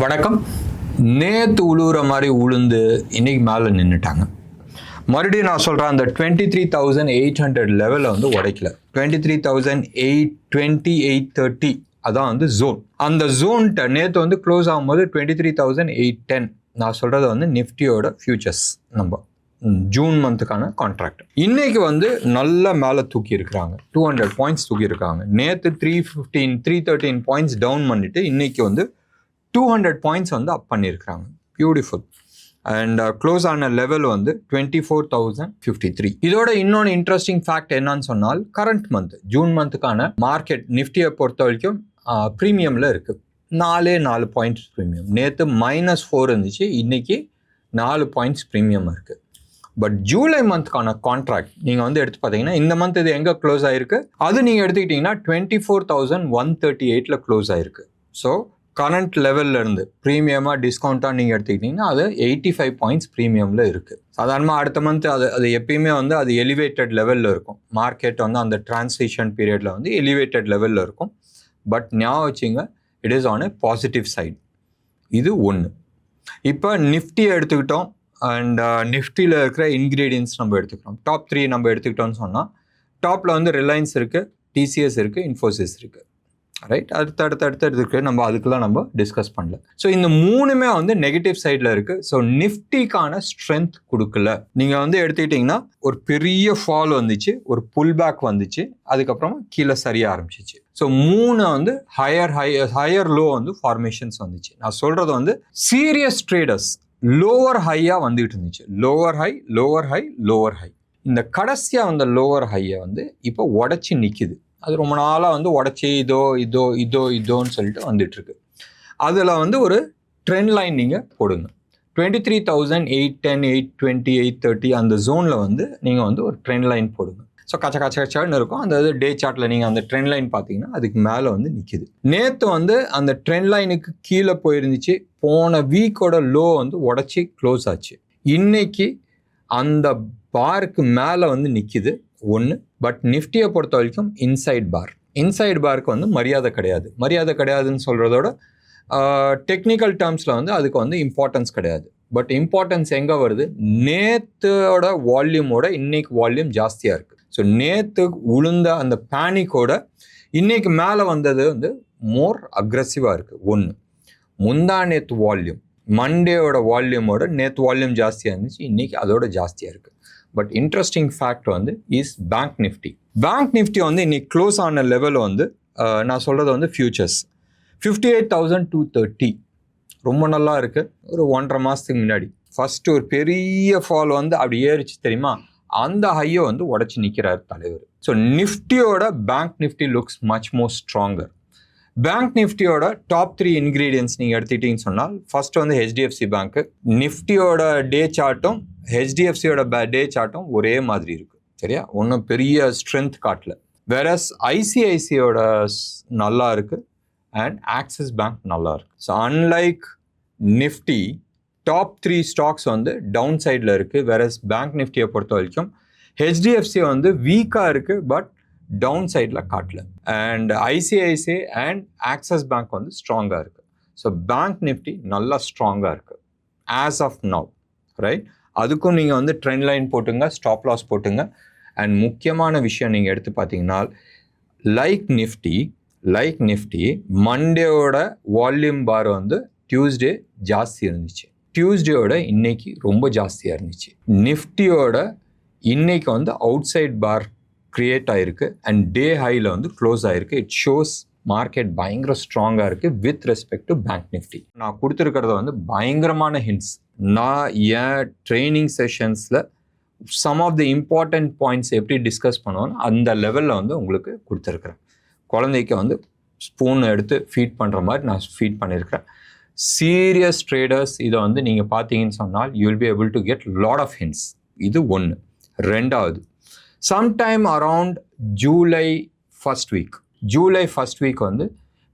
வணக்கம். நேற்று உழுவுற மாதிரி உளுந்து இன்னைக்கு மேலே நின்றுட்டாங்க. மறுபடியும் நான் சொல்கிறேன், அந்த 23,800 லெவலில் வந்து உடைக்கல. 23,820 அதான் வந்து ஜோன். அந்த ஜோன்கிட்ட நேற்று வந்து க்ளோஸ் ஆகும்போது 23,810. நான் சொல்கிறது வந்து நிஃப்டியோட ஃபியூச்சர்ஸ் நம்ம ஜூன் மந்த்துக்கான கான்ட்ராக்ட். இன்னைக்கு வந்து நல்ல மேலே தூக்கி இருக்கிறாங்க, 200 பாயிண்ட்ஸ் தூக்கி இருக்காங்க. நேற்று 313 பாயிண்ட்ஸ் டவுன் பண்ணிட்டு இன்னைக்கு வந்து 200 பாயிண்ட்ஸ் வந்து அப் பண்ணியிருக்கிறாங்க. பியூட்டிஃபுல். அண்ட் க்ளோஸ் ஆன லெவல் வந்து 24,053. இதோட இன்னொன்று இன்ட்ரெஸ்டிங் ஃபேக்ட் என்னன்னு சொன்னால், கரண்ட் மந்த் ஜூன் மந்த்துக்கான மார்க்கெட் நிஃப்டியை பொறுத்த வரைக்கும் ப்ரீமியமில் இருக்குது. 4 பாயிண்ட்ஸ் ப்ரீமியம். நேற்று -4 இருந்துச்சு, இன்னைக்கு 4 பாயிண்ட்ஸ் ப்ரீமியம் இருக்குது. பட் ஜூலை மந்த்துக்கான கான்ட்ராக்ட் நீங்கள் வந்து எடுத்து பார்த்தீங்கன்னா, இந்த மந்த் இது எங்கே க்ளோஸ் ஆகிருக்கு, அது நீங்கள் எடுத்துக்கிட்டிங்கன்னா 24,138 க்ளோஸ் ஆகிருக்கு. ஸோ கரண்ட் லெவலில் இருந்து ப்ரீமியமாக டிஸ்கவுண்ட்டாக நீங்கள் எடுத்துக்கிட்டிங்கன்னா அது 85 பாயிண்ட்ஸ் ப்ரீமியமில் இருக்குது. சாதாரணமாக அடுத்த மந்த் அது எப்பயுமே வந்து அது எலிவேட்டட் லெவலில் இருக்கும். மார்க்கெட் வந்து அந்த டிரான்சிஷன் பீரியடில் வந்து எலிவேட்டட் லெவலில் இருக்கும். பட் ஞாபகம் வச்சுங்க, it is on a positive side. இது ஒன்று. இப்போ நிஃப்டியை எடுத்துக்கிட்டோம். அண்ட் நிஃப்டியில் இருக்கிற இன்க்ரீடியன்ஸ் நம்ம எடுத்துக்கிறோம். டாப் 3 நம்ம எடுத்துக்கிட்டோம்னு சொன்னால், டாப்பில் வந்து ரிலையன்ஸ் இருக்குது, டிசிஎஸ் இருக்குது, இன்ஃபோசிஸ் இருக்குது. ரைட். அடுத்து இருக்குது. நம்ம அதுக்கெல்லாம் நம்ம டிஸ்கஸ் பண்ணல. ஸோ இந்த மூணுமே வந்து நெகட்டிவ் சைடில் இருக்குது. ஸோ நிஃப்டிக்கான ஸ்ட்ரென்த் கொடுக்கல. நீங்கள் வந்து எடுத்துக்கிட்டிங்கன்னா ஒரு பெரிய ஃபால் வந்துச்சு, ஒரு புல் பேக் வந்துச்சு, அதுக்கப்புறமா கீழே சரிய ஆரம்பிச்சிச்சு. ஸோ வந்து ஹையர் லோ வந்து ஃபார்மேஷன்ஸ் வந்துச்சு. நான் சொல்கிறது வந்து சீரியஸ் ட்ரேடர்ஸ் லோவர் ஹையாக வந்துகிட்டு இருந்துச்சு. Lower high. இந்த கடைசியாக வந்த லோவர் ஹையை வந்து இப்போ உடச்சி நிற்கிது. அது ரொம்ப நாளாக வந்து உடச்சி இதோன்னு சொல்லிட்டு வந்துட்டுருக்கு. அதில் வந்து ஒரு ட்ரெண்ட் லைன் நீங்கள் போடுங்க. 23,810, 820, 830 அந்த ஜோனில் வந்து நீங்கள் வந்து ஒரு ட்ரெண்ட் லைன் போடுங்க. ஸோ கச்சன்னு இருக்கும். அந்த டே சார்ட்டில் நீங்கள் அந்த ட்ரெண்ட் லைன் பார்த்தீங்கன்னா அதுக்கு மேலே வந்து நிற்கிது. நேற்று வந்து அந்த ட்ரெண்ட் லைனுக்கு கீழே போயிருந்துச்சு. போன வீக்கோட லோ வந்து உடச்சி க்ளோஸ் ஆச்சு. இன்னைக்கு அந்த பாருக்கு மேலே வந்து நிற்கிது ஒன்று. பட் நிஃப்டியை பொறுத்த வரைக்கும் இன்சைட் பாருக்கு வந்து மரியாதை கிடையாதுன்னு சொல்கிறதோட டெக்னிக்கல் டேர்ம்ஸில் வந்து அதுக்கு வந்து இம்பார்ட்டன்ஸ் கிடையாது. பட் இம்பார்ட்டன்ஸ் எங்கே வருது, நேற்றோட வால்யூமோட இன்னைக்கு வால்யூம் ஜாஸ்தியாக இருக்குது. ஸோ நேற்று உளுந்த அந்த பேனிக்கோட இன்னைக்கு மேலே வந்தது வந்து மோர் அக்ரெசிவாக இருக்குது. ஒன்று. முந்தா நேற்று வால்யூம், மண்டேயோட வால்யூமோட நேற்று வால்யூம் ஜாஸ்தியாக இருந்துச்சு, இன்னைக்கு அதோட ஜாஸ்தியாக இருக்குது. பட் இன்ட்ரெஸ்டிங் ஃபேக்ட் வந்து இஸ் பேங்க் நிஃப்டி வந்து இன்னைக்கு க்ளோஸ் ஆன லெவல் வந்து நான் சொல்கிறது வந்து ஃபியூச்சர்ஸ் 58,230 ரொம்ப நல்லா இருக்குது. ஒரு 1.5 மாதத்துக்கு முன்னாடி ஃபஸ்ட்டு ஒரு பெரிய ஃபால் வந்து அப்படி ஏறிச்சு தெரியுமா, அந்த ஹையை வந்து உடச்சி நிற்கிறார் தலைவர். ஸோ நிஃப்டியோட bank Nifty looks much more stronger. Bank நிஃப்டியோட டாப் 3 இன்க்ரீடியன்ஸ் நீங்கள் எடுத்துக்கிட்டீங்கன்னு சொன்னால், ஃபர்ஸ்ட் வந்து ஹெச்டிஎஃப்சி பேங்க்கு. நிஃப்டியோட டே சார்ட்டும் ஹெச்டிஎஃப்சியோட டே சார்ட்டும் ஒரே மாதிரி இருக்குது. சரியா, ஒன்றும் பெரிய ஸ்ட்ரென்த் காட்டல. வேறஸ் ஐசிஐசியோட நல்லா இருக்குது அண்ட் ஆக்சிஸ் பேங்க் நல்லா இருக்குது. So unlike Nifty, top 3 stocks வந்து டவுன் சைடில் இருக்குது. வேறஸ் பேங்க் நிஃப்டியை பொறுத்த வரைக்கும் ஹெச்டிஎஃப்சி வந்து வீக்காக இருக்குது, பட் டவுன் சைடில் காட்டல. And ICICI and axis bank வந்து ஸ்ட்ராங்காக இருக்குது. ஸோ பேங்க் நிஃப்டி நல்லா ஸ்ட்ராங்காக இருக்குது ஆஸ் ஆஃப் நவ். ரைட். அதுக்கும் நீங்கள் வந்து ட்ரெண்ட் லைன் போட்டுங்க, ஸ்டாப் லாஸ் போட்டுங்க. அண்ட் முக்கியமான விஷயம் நீங்கள் எடுத்து பார்த்தீங்கன்னா, லைக் நிஃப்டி மண்டேயோட வால்யூம் பார் வந்து டியூஸ்டே ஜாஸ்தி இருந்துச்சு. டியூஸ்டேயோட இன்னைக்கு ரொம்ப ஜாஸ்தியாக இருந்துச்சு. நிஃப்டியோட இன்னைக்கு வந்து அவுட் சைட் பார் கிரியேட் ஆகிருக்கு அண்ட் டே ஹையில் வந்து க்ளோஸ் ஆகிருக்கு. இட் ஷோஸ் மார்க்கெட் பயங்கர ஸ்ட்ராங்காக இருக்குது with respect to bank Nifty. நான் கொடுத்துருக்கிறத வந்து பயங்கரமான ஹிண்ட்ஸ். நான் என் ட்ரைனிங் செஷன்ஸில் some of the important points எப்படி டிஸ்கஸ் பண்ணுவோன்னு அந்த லெவலில் வந்து உங்களுக்கு கொடுத்துருக்குறேன். குழந்தைக்கு வந்து ஸ்பூன் எடுத்து ஃபீட் பண்ணுற மாதிரி நான் ஃபீட் பண்ணியிருக்கிறேன். சீரியஸ் ட்ரேடர்ஸ் இதை வந்து நீங்கள் பார்த்தீங்கன்னு சொன்னால் you will be able to get lot of hints. இது ஒன்று. ரெண்டாவது, sometime around July first week வந்து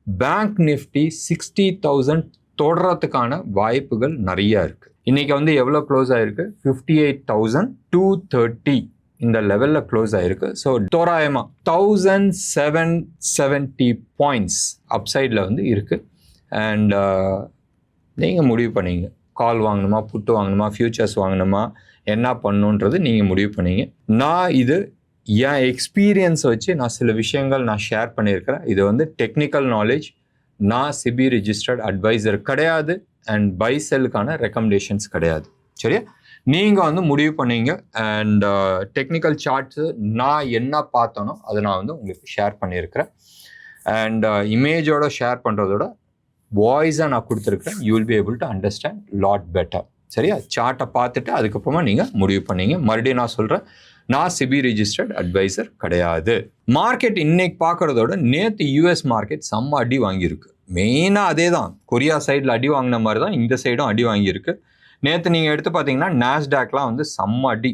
பேங்க் நிஃப்டி 60,000 தொடரத்துக்கான வாய்ப்புகள் நிறையா இருக்குது. இன்றைக்கி வந்து எவ்வளோ க்ளோஸ் ஆகிருக்கு, 58,230 இந்த லெவலில் க்ளோஸ் ஆகிருக்கு. ஸோ தோராயமாக 1,770 பாயிண்ட்ஸ் அப்சைடில் வந்து இருக்குது. அண்ட் நீங்கள் முடிவு பண்ணிங்க. கால் வாங்கணுமா, புட்டு வாங்கணுமா, ஃபியூச்சர்ஸ் வாங்கணுமா, என்ன பண்ணணுன்றது நீங்கள் முடிவு பண்ணிங்க. நான் இது என் எக்ஸ்பீரியன்ஸை வச்சு நான் சில விஷயங்கள் நான் ஷேர் பண்ணியிருக்கிறேன். இது வந்து டெக்னிக்கல் நாலேஜ். நான் சிபி ரிஜிஸ்டர்ட் அட்வைசர் கிடையாது அண்ட் பை செல்லுக்கான ரெக்கமெண்டேஷன்ஸ் கிடையாது. சரியா? நீங்கள் வந்து முடிவு பண்ணீங்க. அண்ட் டெக்னிக்கல் சார்ட்ஸு நான் என்ன பார்த்தனோ அதை நான் வந்து உங்களுக்கு ஷேர் பண்ணியிருக்கிறேன். அண்ட் இமேஜோட ஷேர் பண்ணுறதோட வாய்ஸாக நான் கொடுத்துருக்கேன். You will be able to understand lot better. சரியா? சார்ட்டை பார்த்துட்டு அதுக்கப்புறமா நீங்கள் முடிவு பண்ணீங்க. மறுபடியும் நான் சொல்கிறேன், நான் சிபி ரிஜிஸ்டர்ட் அட்வைசர் கிடையாது. மார்க்கெட் இன்னைக்கு பார்க்குறதோட நேற்று யூஎஸ் மார்க்கெட் செம்ம அடி வாங்கியிருக்கு. மெயினாக அதே தான், கொரியா சைடில் அடி வாங்கின மாதிரி தான் இந்த சைடும் அடி வாங்கியிருக்கு. நேற்று நீங்கள் எடுத்து பார்த்தீங்கன்னா நாஸ்டாக்லாம் வந்து செம்ம அடி.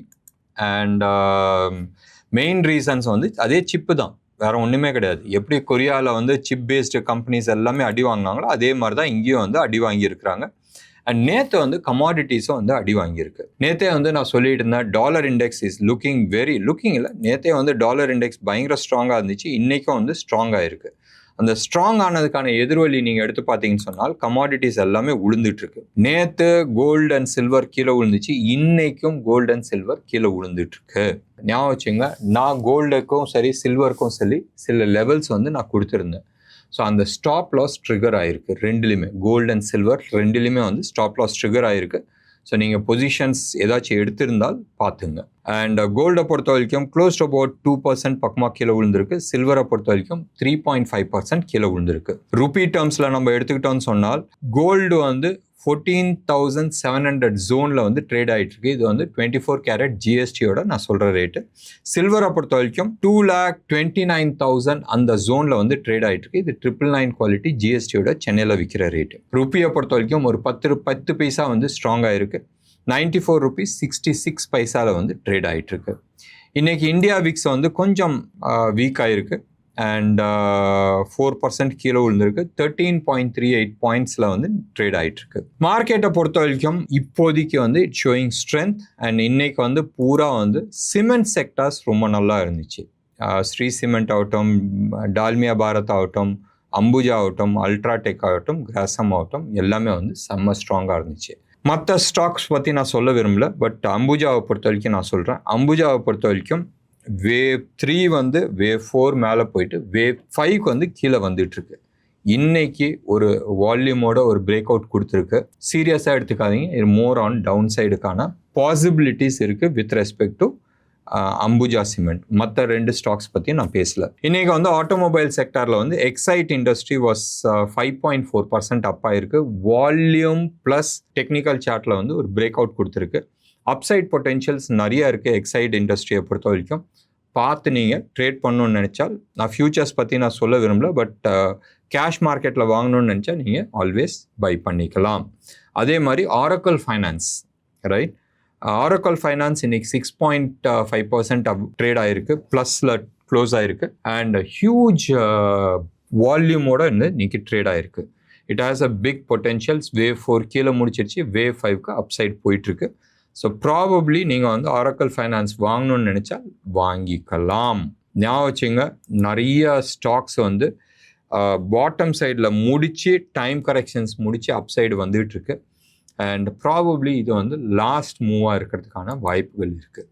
அண்ட் மெயின் ரீசன்ஸ் வந்து அதே சிப்பு தான், வேற ஒன்றுமே கிடையாது. எப்படி கொரியாவில் வந்து சிப் பேஸ்டு கம்பெனிஸ் எல்லாமே அடி வாங்கினாங்களோ அதே மாதிரி தான் இங்கேயும் வந்து அடி வாங்கியிருக்கிறாங்க. அண்ட் நேற்று வந்து கமாடிட்டிஸும் வந்து அடி வாங்கியிருக்கு. நேற்றே வந்து நான் சொல்லிட்டு இருந்தேன், டாலர் இண்டெக்ஸ் இஸ் லுக்கிங் இல்லை, நேற்றே வந்து டாலர் இண்டெக்ஸ் பயங்கர ஸ்ட்ராங்காக இருந்துச்சு. இன்றைக்கும் வந்து ஸ்ட்ராங்காக இருக்குது. அந்த ஸ்ட்ராங் ஆனதுக்கான எதிர்வழி நீங்கள் எடுத்து பார்த்தீங்கன்னு சொன்னால் கமாடிட்டிஸ் எல்லாமே விழுந்துட்டு இருக்கு. நேற்று கோல்டு அண்ட் சில்வர் கீழே விழுந்துச்சு, இன்னைக்கும் கோல்டு அண்ட் சில்வர் கீழே விழுந்துட்டு இருக்கு. ஞாபகம் வச்சுங்க, நான் கோல்டுக்கும் சரி சில்வருக்கும் சரி சில லெவல்ஸ் வந்து நான் கொடுத்துருந்தேன். ஸோ அந்த ஸ்டாப் லாஸ் ட்ரிகர் ஆகிருக்கு ரெண்டுலேயுமே, கோல்டு அண்ட் சில்வர் ரெண்டுலேயுமே வந்து ஸ்டாப் லாஸ் ட்ரிகர் ஆகிருக்கு. ஸோ நீங்கள் பொசிஷன்ஸ் ஏதாச்சும் எடுத்திருந்தால் பார்த்துங்க. அண்ட் கோல்டை பொறுத்த வரைக்கும் க்ளோஸ் டு அபவுட் 2% பக்கமாக கீழே விழுந்திருக்கு. சில்வரை பொறுத்த வரைக்கும் 3.5% கீழே விழுந்திருக்கு. ருபி டேர்ம்ஸில் நம்ம எடுத்துக்கிட்டோம்னு சொன்னால் கோல்டு வந்து 14,700 ஜோனில் வந்து ட்ரேட் ஆகிட்டு இருக்கு. இது வந்து 24 கேரட் ஜிஎஸ்டியோட நான் சொல்கிற ரேட்டு. சில்வரை பொறுத்த வரைக்கும் 2,29,000 அந்த ஜோனில் வந்து ட்ரேட் ஆகிட்டு இருக்கு. இது 999 குவாலிட்டி ஜிஎஸ்டியோட சென்னையில் விற்கிற ரேட்டு. ருப்பியை பொறுத்த வரைக்கும் ஒரு 10 பைசா வந்து ஸ்ட்ராங்காக இருக்குது. 94 rupees 66 பைசாவில் வந்து ட்ரேட் ஆகிட்டு இருக்கு. இன்னைக்கு இந்தியா விக்ஸ் வந்து கொஞ்சம் வீக் ஆகிருக்கு. அண்ட் 4% கீழே விழுந்திருக்கு. 13.38 பாயிண்ட்ஸில் வந்து ட்ரேட் ஆகிட்டு இருக்கு. மார்க்கெட்டை பொறுத்த வரைக்கும் இப்போதைக்கு வந்து இட்ஸ் ஷோயிங் ஸ்ட்ரென்த். அண்ட் இன்னைக்கு வந்து பூரா வந்து சிமெண்ட் செக்டார்ஸ் ரொம்ப நல்லா இருந்துச்சு. ஸ்ரீ சிமெண்ட் ஆகட்டும், டால்மியா பாரத் ஆகட்டும், அம்புஜா ஆகட்டும், அல்ட்ராடெக் ஆகட்டும், கிராசம் ஆகட்டும், எல்லாமே வந்து செம்ம ஸ்ட்ராங்காக இருந்துச்சு. மற்ற ஸ்டாக்ஸ் பற்றி நான் சொல்ல விரும்பல, பட் அம்புஜாவை பொறுத்த வரைக்கும் நான் சொல்கிறேன். அம்புஜாவை பொறுத்த வரைக்கும் வேவ் 3 வந்து வேவ் 4 மேலே போயிட்டு வேவ் 5க்கு வந்து கீழே வந்துட்டுருக்கு. இன்னைக்கு ஒரு வால்யூமோட ஒரு பிரேக் அவுட் கொடுத்துருக்கு. சீரியஸாக எடுத்துக்காதீங்க, இது மோர் ஆன் டவுன் சைடுக்கான பாசிபிலிட்டிஸ் இருக்குது with respect to Ambuja cement. மற்ற 2 ஸ்டாக்ஸ் பற்றி நான் பேசல. இன்னைக்கு வந்து ஆட்டோமொபைல் செக்டாரில் வந்து எக்ஸைட் இண்டஸ்ட்ரி வாஸ் 5.4% அப் ஆயிருக்கு. வால்யூம் ப்ளஸ் டெக்னிக்கல் சார்ட்டில் வந்து ஒரு பிரேக் அவுட் கொடுத்துருக்கு. அப்சைட் பொட்டென்ஷியல்ஸ் நிறைய இருக்குது எக்ஸைட் இண்டஸ்ட்ரியை பொறுத்த வரைக்கும். பார்த்து நீங்கள் ட்ரேட் பண்ணணும்னு நினச்சால், நான் ஃபியூச்சர்ஸ் பற்றி நான் சொல்ல விரும்பல, பட் கேஷ் மார்க்கெட்டில் வாங்கணும்னு நினச்சா நீங்கள் ஆல்வேஸ் பை பண்ணிக்கலாம். அதே மாதிரி Oracle finance, right? Oracle finance இன்னைக்கு 6.5% ட்ரேட் ஆகிருக்கு, ப்ளஸில் க்ளோஸ் ஆகிருக்கு. அண்ட் ஹியூஜ் வால்யூமோட இன்னைக்கு ட்ரேட் ஆகிருக்கு. It has a big potentials. Wave 4 கீழே முடிச்சிருச்சு, வேவ் 5க்கு அப்சைட் போயிட்டுருக்கு. ஸோ ப்ராபப்ளி நீங்கள் வந்து ஆரக்கிள் ஃபைனான்ஸ் வாங்கணும்னு நினச்சா வாங்கிக்கலாம். ஞாபகம் வச்சுங்க, நிறைய ஸ்டாக்ஸ் வந்து பாட்டம் சைடில் முடித்து டைம் கரெக்ஷன்ஸ் முடித்து அப்சைடு வந்துகிட்ருக்கு. அண்ட் ப்ராபப்ளி இது வந்து லாஸ்ட் மூவாக இருக்கிறதுக்கான வாய்ப்புகள் இருக்குது.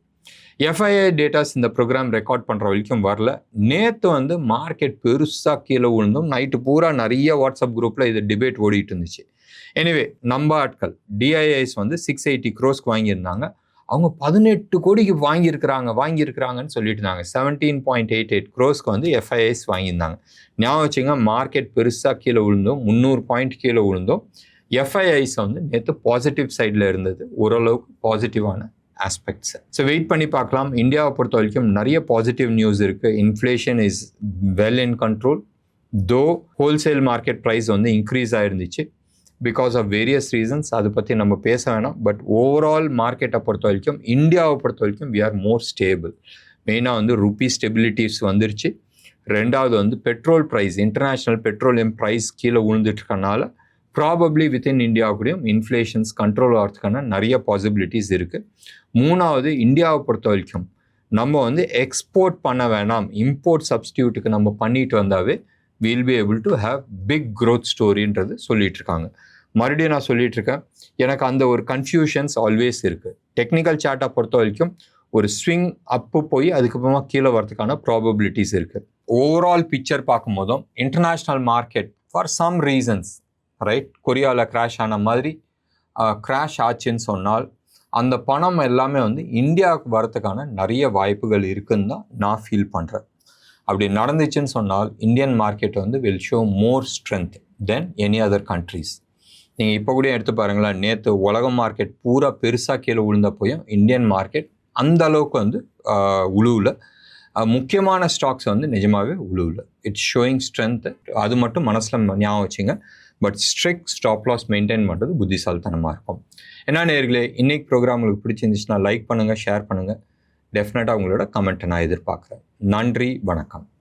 எஃப்ஐஐ டேட்டாஸ் இந்த ப்ரோக்ராம் ரெக்கார்ட் பண்ணுற வரைக்கும் வரல. நேற்று வந்து மார்க்கெட் பெருசாக கீழே விழுந்தோம். நைட்டு பூரா நிறைய வாட்ஸ்அப் குரூப்பில் இது டிபேட் ஓடிட்டு இருந்துச்சு. எனிவே, நம்ம ஆட்கள் டிஐஐஸ் வந்து 680 crores வாங்கியிருந்தாங்க. அவங்க 18 கோடிக்கு வாங்கியிருக்கிறாங்கன்னு சொல்லிட்டு இருந்தாங்க. 17.88 crores வந்து எஃப்ஐஐஸ் வாங்கியிருந்தாங்க. ஞாபகம் வச்சுங்க, மார்க்கெட் பெருசாக கீழே விழுந்தோம், 300 பாயிண்ட் கீழே விழுந்தோம். எஃப்ஐஐஸ் வந்து நேற்று பாசிட்டிவ் சைடில் இருந்தது, ஓரளவுக்கு பாசிட்டிவான ஆஸ்பெக்ட்ஸ். ஸோ வெயிட் பண்ணி பார்க்கலாம். இந்தியாவை பொறுத்த வரைக்கும் நிறைய பாசிட்டிவ் நியூஸ் இருக்குது. Inflation is well in control. Though wholesale market price வந்து இன்க்ரீஸ் ஆயிருந்துச்சு பிகாஸ் ஆஃப் வேரியஸ் ரீசன்ஸ். அதை பற்றி நம்ம பேச வேணாம். பட் ஓவரால் மார்க்கெட்டை பொறுத்த வரைக்கும், இந்தியாவை பொறுத்த வரைக்கும் வி ஆர் மோர் ஸ்டேபிள். மெயினாக வந்து ருப்பி ஸ்டெபிலிட்டிஸ் வந்துருச்சு. ரெண்டாவது வந்து petrol price, international petroleum price கீழே விழுந்துட்டு இருக்கனால ப்ராபப்ளி வித்தின் இந்தியா கூடயும் இன்ஃப்ளேஷன்ஸ் கண்ட்ரோல் ஆகிறதுக்கான நிறைய பாசிபிலிட்டிஸ் இருக்குது. மூணாவது, இந்தியாவை பொறுத்த வரைக்கும் நம்ம வந்து எக்ஸ்போர்ட் பண்ண வேணாம், இம்போர்ட் சப்ஸ்டியூட்டுக்கு நம்ம பண்ணிட்டு வந்தாவே we'll be able to have big growth storyன்றது சொல்லிட்டு இருக்காங்க. மறுபடியும் நான் சொல்லிட்டு இருக்கேன், எனக்கு அந்த ஒரு கன்ஃபியூஷன்ஸ் ஆல்வேஸ் இருக்குது. டெக்னிக்கல் சார்ட்டை பொறுத்த வரைக்கும் ஒரு ஸ்விங் அப்பு போய் அதுக்கப்புறமா கீழே வரதுக்கான ப்ராபபிலிட்டிஸ் இருக்குது. ஓவரால் பிக்சர் பார்க்கும்போதும் international market for some reasons, right, கொரியாவில் கிராஷ் ஆன மாதிரி கிராஷ் ஆச்சுன்னு சொன்னால் அந்த பணம் எல்லாமே வந்து இந்தியாவுக்கு வரதுக்கான நிறைய வாய்ப்புகள் இருக்குன்னு தான் நான் ஃபீல் பண்ணுறேன். அப்படி நடந்துச்சுன்னு சொன்னால் இந்தியன் மார்க்கெட் வந்து will show more strength then any other countries. நீங்கள் இப்போ கூட எடுத்து பாருங்களேன், நேற்று உலக மார்க்கெட் பூரா பெருசாக கீழே விழுந்தப்போயும் இந்தியன் மார்க்கெட் அந்த அளவுக்கு வந்து உழுவில். முக்கியமான ஸ்டாக்ஸ் வந்து நிஜமாகவே உழுவில். It's showing strength. அது மட்டும் மனசில் ஞாபகம் வச்சுங்க. But strict stop loss maintain பண்ணுறது புத்திசாலித்தனமாக இருக்கும். என்ன நேயர்களே, இன்னைக்கு ப்ரோக்ராம் உங்களுக்கு பிடிச்சிருந்துச்சுன்னா லைக் பண்ணுங்கள், ஷேர் பண்ணுங்கள். டெஃபினட்டாக உங்களோட கமெண்ட்டை நான் எதிர்பார்க்குறேன். நன்றி, வணக்கம்.